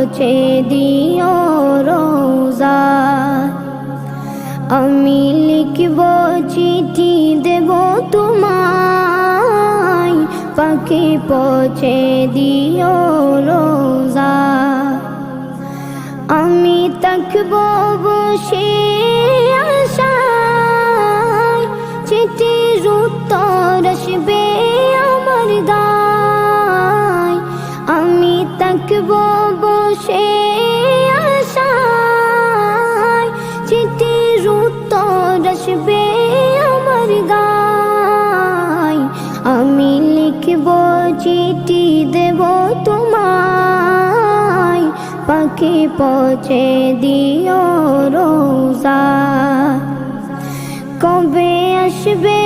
পৌঁছে দিও রোজা। আমি লিখব চিঠি দেব তোমায়, পাখি পৌঁছে দিও রোজা। আমি থাকব বসে আশায়, চিঠির উত্তর আসবে আমার গায়। আমি থাকব বসে আশায়, চিঠির উত্তর আসবে আমার গায়। আমি লিখব চিঠি দেব তোমায়, পাখি পৌঁছে দিও রোজা। কবে আসবে